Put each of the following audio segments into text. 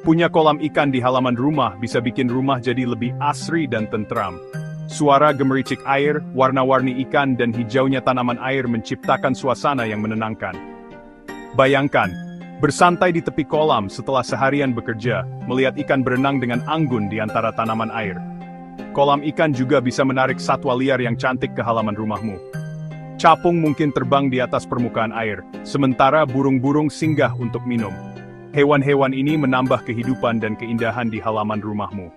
Punya kolam ikan di halaman rumah bisa bikin rumah jadi lebih asri dan tentram. Suara gemericik air, warna-warni ikan dan hijaunya tanaman air menciptakan suasana yang menenangkan. Bayangkan, bersantai di tepi kolam setelah seharian bekerja, melihat ikan berenang dengan anggun di antara tanaman air. Kolam ikan juga bisa menarik satwa liar yang cantik ke halaman rumahmu. Capung mungkin terbang di atas permukaan air, sementara burung-burung singgah untuk minum. Hewan-hewan ini menambah kehidupan dan keindahan di halaman rumahmu.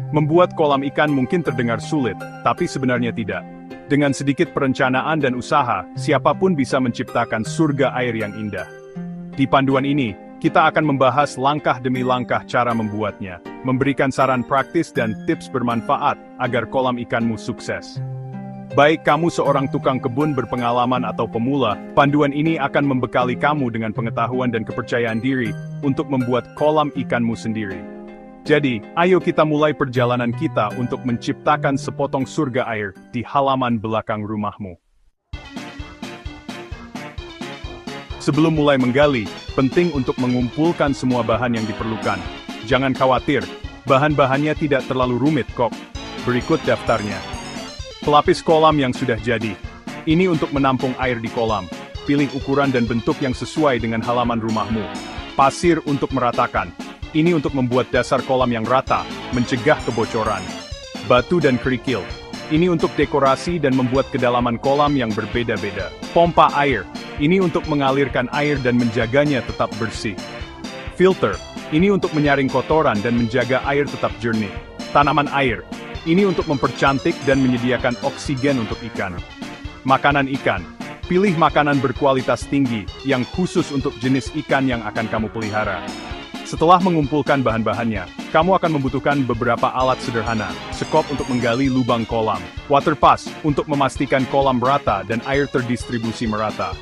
Membuat kolam ikan mungkin terdengar sulit, tapi sebenarnya tidak. Dengan sedikit perencanaan dan usaha, siapapun bisa menciptakan surga air yang indah. Di panduan ini, kita akan membahas langkah demi langkah cara membuatnya, memberikan saran praktis dan tips bermanfaat agar kolam ikanmu sukses. Baik kamu seorang tukang kebun berpengalaman atau pemula, panduan ini akan membekali kamu dengan pengetahuan dan kepercayaan diri untuk membuat kolam ikanmu sendiri. Jadi, ayo kita mulai perjalanan kita untuk menciptakan sepotong surga air di halaman belakang rumahmu. Sebelum mulai menggali, penting untuk mengumpulkan semua bahan yang diperlukan. Jangan khawatir, bahan-bahannya tidak terlalu rumit kok. Berikut daftarnya. Pelapis kolam yang sudah jadi. Ini untuk menampung air di kolam. Pilih ukuran dan bentuk yang sesuai dengan halaman rumahmu. Pasir untuk meratakan. Ini untuk membuat dasar kolam yang rata, mencegah kebocoran. Batu dan kerikil. Ini untuk dekorasi dan membuat kedalaman kolam yang berbeda-beda. Pompa air. Ini untuk mengalirkan air dan menjaganya tetap bersih. Filter. Ini untuk menyaring kotoran dan menjaga air tetap jernih. Tanaman air. Ini untuk mempercantik dan menyediakan oksigen untuk ikan. Makanan ikan. Pilih makanan berkualitas tinggi, yang khusus untuk jenis ikan yang akan kamu pelihara. Setelah mengumpulkan bahan-bahannya, kamu akan membutuhkan beberapa alat sederhana. Sekop untuk menggali lubang kolam. Water pass untuk memastikan kolam rata dan air terdistribusi merata.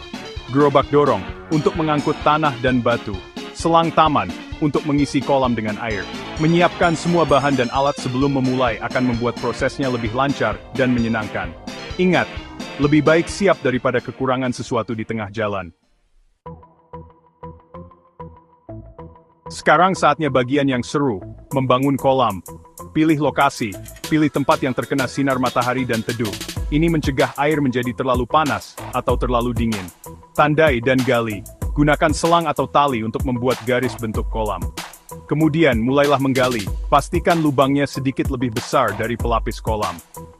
Gerobak dorong untuk mengangkut tanah dan batu. Selang taman untuk mengisi kolam dengan air. Menyiapkan semua bahan dan alat sebelum memulai akan membuat prosesnya lebih lancar dan menyenangkan. Ingat, lebih baik siap daripada kekurangan sesuatu di tengah jalan. Sekarang saatnya bagian yang seru, membangun kolam. Pilih lokasi, pilih tempat yang terkena sinar matahari dan teduh. Ini mencegah air menjadi terlalu panas atau terlalu dingin. Tandai dan gali. Gunakan selang atau tali untuk membuat garis bentuk kolam. Kemudian mulailah menggali, pastikan lubangnya sedikit lebih besar dari pelapis kolam.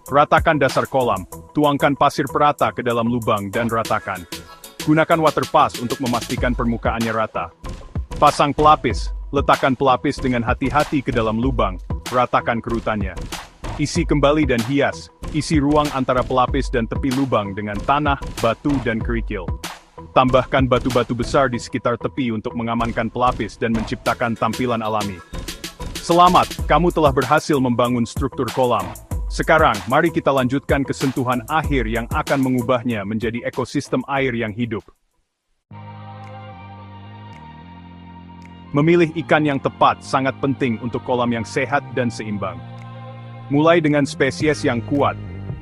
Ratakan dasar kolam, tuangkan pasir perata ke dalam lubang dan ratakan. Gunakan water pass untuk memastikan permukaannya rata. Pasang pelapis, letakkan pelapis dengan hati-hati ke dalam lubang, ratakan kerutannya. Isi kembali dan hias, isi ruang antara pelapis dan tepi lubang dengan tanah, batu dan kerikil. Tambahkan batu-batu besar di sekitar tepi untuk mengamankan pelapis dan menciptakan tampilan alami. Selamat, kamu telah berhasil membangun struktur kolam. Sekarang, mari kita lanjutkan ke sentuhan akhir yang akan mengubahnya menjadi ekosistem air yang hidup. Memilih ikan yang tepat sangat penting untuk kolam yang sehat dan seimbang. Mulai dengan spesies yang kuat.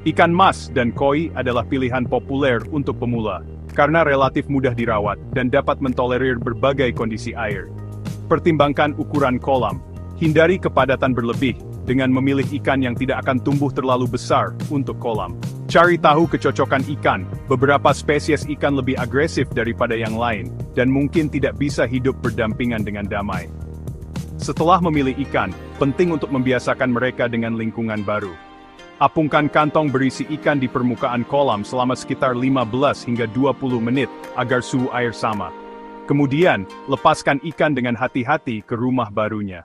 Ikan mas dan koi adalah pilihan populer untuk pemula, karena relatif mudah dirawat dan dapat mentolerir berbagai kondisi air. Pertimbangkan ukuran kolam. Hindari kepadatan berlebih, dengan memilih ikan yang tidak akan tumbuh terlalu besar untuk kolam. Cari tahu kecocokan ikan, beberapa spesies ikan lebih agresif daripada yang lain, dan mungkin tidak bisa hidup berdampingan dengan damai. Setelah memilih ikan, penting untuk membiasakan mereka dengan lingkungan baru. Apungkan kantong berisi ikan di permukaan kolam selama sekitar 15 hingga 20 menit, agar suhu air sama. Kemudian, lepaskan ikan dengan hati-hati ke rumah barunya.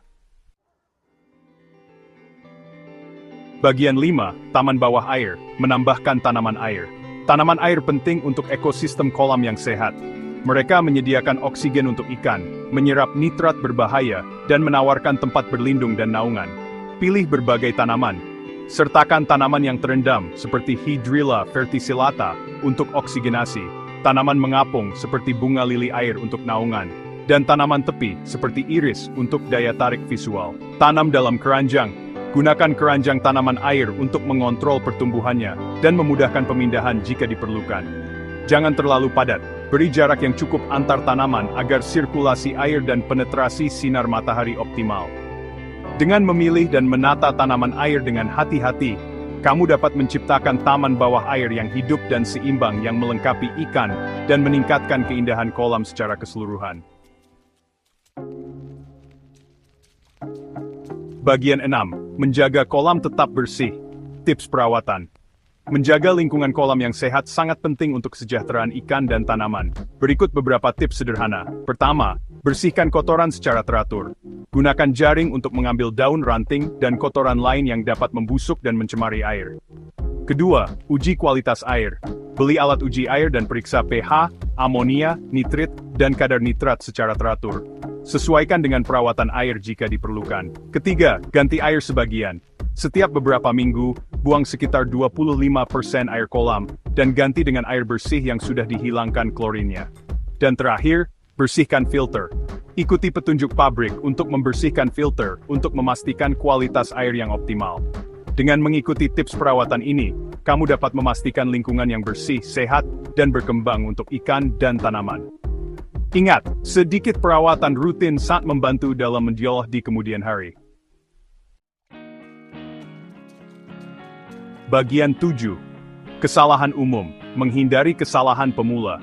Bagian 5, taman bawah air, menambahkan tanaman air. Tanaman air penting untuk ekosistem kolam yang sehat. Mereka menyediakan oksigen untuk ikan, menyerap nitrat berbahaya, dan menawarkan tempat berlindung dan naungan. Pilih berbagai tanaman. Sertakan tanaman yang terendam, seperti Hydrilla verticillata, untuk oksigenasi, tanaman mengapung, seperti bunga lili air untuk naungan, dan tanaman tepi, seperti iris, untuk daya tarik visual. Tanam dalam keranjang. Gunakan keranjang tanaman air untuk mengontrol pertumbuhannya, dan memudahkan pemindahan jika diperlukan. Jangan terlalu padat, Beri jarak yang cukup antar tanaman agar sirkulasi air dan penetrasi sinar matahari optimal. Dengan memilih dan menata tanaman air dengan hati-hati, kamu dapat menciptakan taman bawah air yang hidup dan seimbang yang melengkapi ikan dan meningkatkan keindahan kolam secara keseluruhan. Bagian 6. Menjaga kolam tetap bersih. Tips perawatan. Menjaga lingkungan kolam yang sehat sangat penting untuk kesejahteraan ikan dan tanaman. Berikut beberapa tips sederhana. Pertama, bersihkan kotoran secara teratur. Gunakan jaring untuk mengambil daun ranting dan kotoran lain yang dapat membusuk dan mencemari air. Kedua, uji kualitas air. Beli alat uji air dan periksa pH, amonia, nitrit, dan kadar nitrat secara teratur. Sesuaikan dengan perawatan air jika diperlukan. Ketiga, ganti air sebagian. Setiap beberapa minggu, buang sekitar 25% air kolam, dan ganti dengan air bersih yang sudah dihilangkan klorinnya. Dan terakhir, bersihkan filter. Ikuti petunjuk pabrik untuk membersihkan filter untuk memastikan kualitas air yang optimal. Dengan mengikuti tips perawatan ini, kamu dapat memastikan lingkungan yang bersih, sehat, dan berkembang untuk ikan dan tanaman. Ingat, sedikit perawatan rutin sangat membantu dalam menjual di kemudian hari. Bagian 7. Kesalahan umum. Menghindari kesalahan pemula.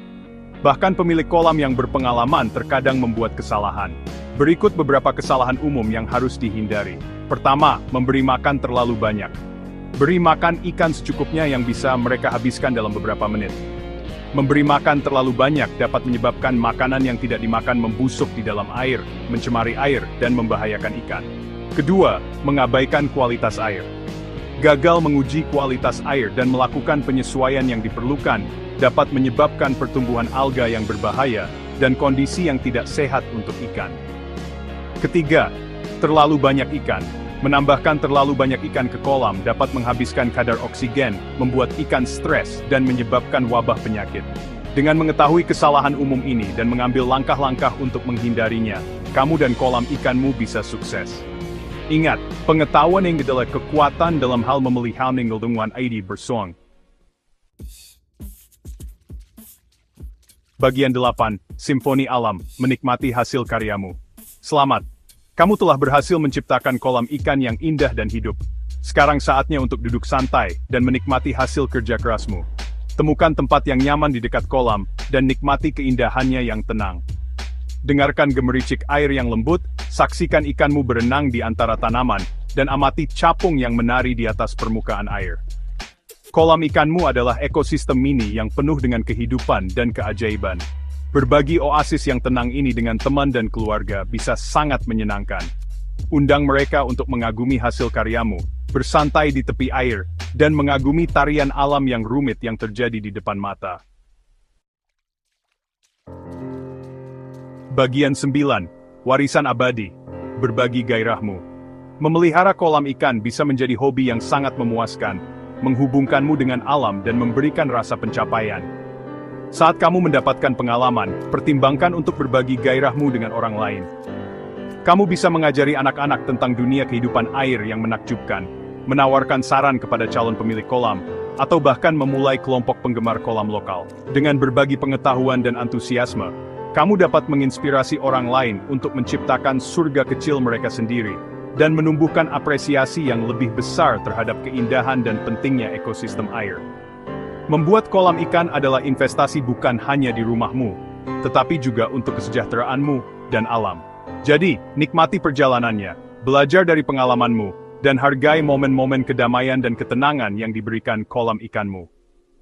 Bahkan pemilik kolam yang berpengalaman terkadang membuat kesalahan. Berikut beberapa kesalahan umum yang harus dihindari. Pertama, memberi makan terlalu banyak. Beri makan ikan secukupnya yang bisa mereka habiskan dalam beberapa menit. Memberi makan terlalu banyak dapat menyebabkan makanan yang tidak dimakan membusuk di dalam air, mencemari air, dan membahayakan ikan. Kedua, mengabaikan kualitas air. Gagal menguji kualitas air dan melakukan penyesuaian yang diperlukan dapat menyebabkan pertumbuhan alga yang berbahaya dan kondisi yang tidak sehat untuk ikan. Ketiga, terlalu banyak ikan. Menambahkan terlalu banyak ikan ke kolam dapat menghabiskan kadar oksigen, membuat ikan stres, dan menyebabkan wabah penyakit. Dengan mengetahui kesalahan umum ini dan mengambil langkah-langkah untuk menghindarinya, kamu dan kolam ikanmu bisa sukses. Ingat, pengetahuan yang adalah kekuatan dalam hal memeliharaan lingkungan ID bersong. Bagian 8. Simfoni alam, menikmati hasil karyamu. Selamat! Kamu telah berhasil menciptakan kolam ikan yang indah dan hidup. Sekarang saatnya untuk duduk santai dan menikmati hasil kerja kerasmu. Temukan tempat yang nyaman di dekat kolam dan nikmati keindahannya yang tenang. Dengarkan gemericik air yang lembut, saksikan ikanmu berenang di antara tanaman, dan amati capung yang menari di atas permukaan air. Kolam ikanmu adalah ekosistem mini yang penuh dengan kehidupan dan keajaiban. Berbagi oasis yang tenang ini dengan teman dan keluarga bisa sangat menyenangkan. Undang mereka untuk mengagumi hasil karyamu, bersantai di tepi air, dan mengagumi tarian alam yang rumit yang terjadi di depan mata. Bagian 9. Warisan abadi. Berbagi gairahmu. Memelihara kolam ikan bisa menjadi hobi yang sangat memuaskan, menghubungkanmu dengan alam dan memberikan rasa pencapaian. Saat kamu mendapatkan pengalaman, pertimbangkan untuk berbagi gairahmu dengan orang lain. Kamu bisa mengajari anak-anak tentang dunia kehidupan air yang menakjubkan, menawarkan saran kepada calon pemilik kolam, atau bahkan memulai kelompok penggemar kolam lokal. Dengan berbagi pengetahuan dan antusiasme, kamu dapat menginspirasi orang lain untuk menciptakan surga kecil mereka sendiri, dan menumbuhkan apresiasi yang lebih besar terhadap keindahan dan pentingnya ekosistem air. Membuat kolam ikan adalah investasi bukan hanya di rumahmu, tetapi juga untuk kesejahteraanmu dan alam. Jadi, nikmati perjalanannya, belajar dari pengalamanmu, dan hargai momen-momen kedamaian dan ketenangan yang diberikan kolam ikanmu.